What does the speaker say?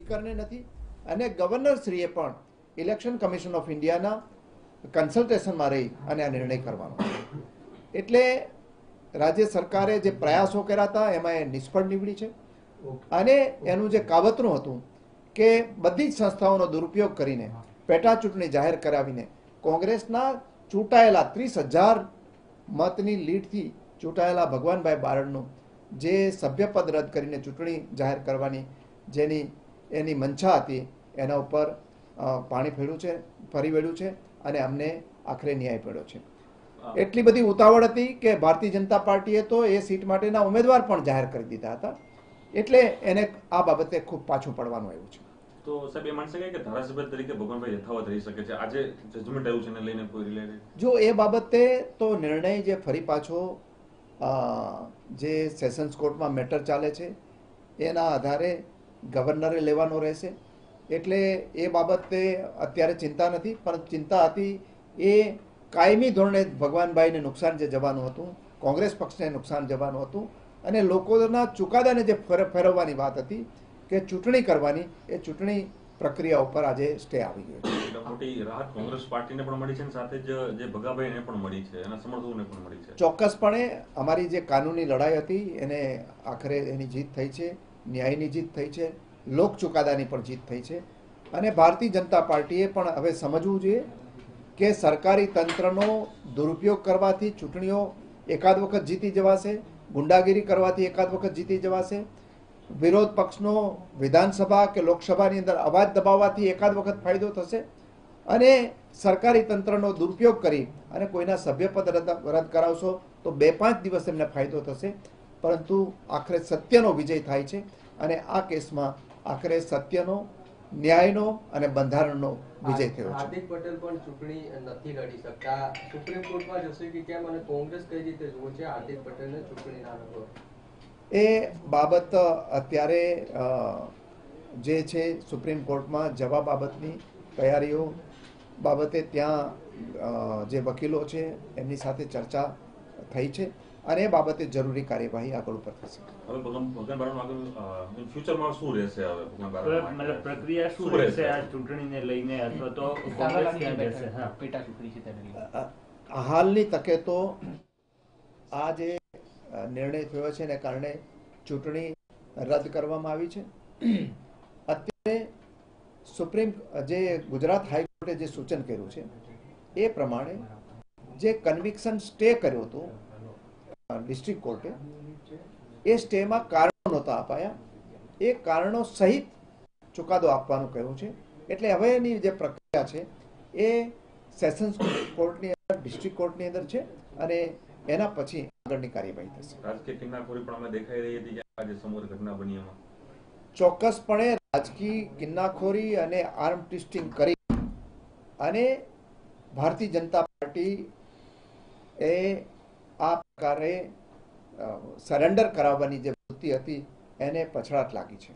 કરને નથી અને ગવર્નરશ્રીએ પણ ઇલેક્શન કમિશન ઓફ ઇન્ડિયાના કન્સલ્ટેશનમાં રહી અને આ નિર્ણય કરવાનો એટલે રાજ્ય સરકારે જે પ્રયાસો કર્યા હતા એમાં એ નિષ્ફળ નીવડી છે અને એનું જે કાવતરું હતું કે બધી જ સંસ્થાઓનો દુરુપયોગ કરીને પેટા ચૂંટણી જાહેર કરાવીને કોંગ્રેસના ચૂંટાયેલા 30,000 મતની લીડથી ચૂંટાયેલા ભગવાનભાઈ બારડનું જે સભ્યપદ રદ કરીને ચૂંટણી જાહેર કરવાની જેની એની મંશા હતી એના ઉપર પાણી ફરી વળ્યું છે અને અમને આખરે ન્યાય પડ્યો છે. એટલી બધી ઉતાવળ હતી કે ભારતીય જનતા પાર્ટીએ તો એ સીટ માટેના ઉમેદવાર પણ જાહેર કરી દીધા હતા એટલે એને આ બાબતે ખૂબ પાછું પડવાનું આવ્યું છે. તો સાહેબ એ માની શકાય કે ધારાસભ્ય તરીકે ભગવાનભાઈ યથાવત રહી શકે છે? આજે જજમેન્ટ આવ્યું છે એને લઈને કોઈ રિલેટેડ જો એ બાબતે તો નિર્ણય જે ફરી પાછો જે સેશન્સ કોર્ટમાં મેટર ચાલે છે એના આધારે ગવર્નરે લેવાનો રહેશે એટલે એ બાબતે અત્યારે ચિંતા નથી, પણ ચિંતા હતી એ કાયમી ધોરણે ભગવાનભાઈને નુકસાન જે જવાનું હતું, કોંગ્રેસ પક્ષને નુકસાન જવાનું હતું અને લોકોના ચુકાદાને જે ફેરવવાની વાત હતી કે ચૂંટણી કરવાની, એ ચૂંટણી પ્રક્રિયા ઉપર આજે સ્ટે આવી ગયો છે. મોટી રાહત કોંગ્રેસ પાર્ટીને પણ મળી છે અને સાથે જ જે ભગાભાઈને પણ મળી છે, એના સમર્થકોને પણ મળી છે. ચોક્કસપણે અમારી જે કાનૂની લડાઈ હતી એને આખરે એની જીત થઈ છે, ન્યાયની જીત થઈ છે, લોક ચુકાદાની પણ જીત થઈ છે અને ભારતીય જનતા પાર્ટીએ પણ હવે સમજવું જોઈએ કે સરકારી તંત્રનો દુરુપયોગ કરવાથી ચૂંટણીઓ એકાદ વખત જીતી જવાશે, ગુંડાગીરી કરવાથી એકાદ વખત જીતી જવાશે, વિરોધ પક્ષનો વિધાનસભા કે લોકસભાની અંદર અવાજ દબાવવાથી એકાદ વખત ફાયદો થશે અને સરકારી તંત્રનો દુરુપયોગ કરી અને કોઈના સભ્યપદ રદ કરાવશો તો 2-5 દિવસ એમને ફાયદો થશે, પરંતુ આખરે સત્યનો વિજય થાય છે અને આ કેસમાં આખરે સત્યનો, ન્યાયનો અને બંધારણનો વિજય થયો છે. હાર્દિક પટેલ પણ ચૂંટણી નથી લડી શકતા, સુપ્રીમ કોર્ટમાં જશે કે કેમ અને કોંગ્રેસ કઈ રીતે જુએ છે હાર્દિક પટેલને ચૂંટણી ના લડવો? એ બાબત અત્યારે જે છે સુપ્રીમ કોર્ટમાં જવા બાબતની તૈયારીઓ બાબતે ત્યાં જે વકીલો છે એમની સાથે ચર્ચા થઈ છે અને એ બાબતે જરૂરી કાર્યવાહી આગળ ઉપર થશે. હવે ભગવાન બારડનું આગળ ફ્યુચરમાં શું રહેશે? હવે ભગવાન બારડનું મતલબ પ્રક્રિયા શું રહેશે આ ચૂંટણીને લઈને અથવા તો કોંગ્રેસ ક્યાં જશે? હા, પેટા ચૂંટણી છે તેને હાલની તકે તો આ જે નિર્ણય થયો છે એને કારણે ચૂંટણી રદ કરવામાં આવી છે. અત્યારે સુપ્રીમ જે ગુજરાત હાઈકોર્ટે જે સૂચન કર્યું છે એ પ્રમાણે જે કન્વિક્શન સ્ટે કર્યો હતો ડિસ્ટ્રિક્ટ કોર્ટે, એ સ્ટેમાં કારણો નહોતા અપાયા, એ કારણો સહિત ચુકાદો આપવાનું કહ્યું છે. એટલે હવે એની જે પ્રક્રિયા છે એ સેશન્સ કોર્ટની અંદર, ડિસ્ટ્રિક્ટ કોર્ટની અંદર છે અને એના પછી આગળની કાર્યવાહી થશે. રાજકીય કિન્નાખોરી પણ અમે દેખાઈ રહી હતી આજે સમગ્ર ઘટના બની એમાં ચોક્કસપણે રાજકીય કિન્નાખોરી અને આર્મ ટ્વિસ્ટિંગ કરી અને ભારતીય જનતા પાર્ટી એ આ પ્રકારે સરેન્ડર કરાવવાની જે વૃત્તિ હતી એને પછડાટ લાગી છે.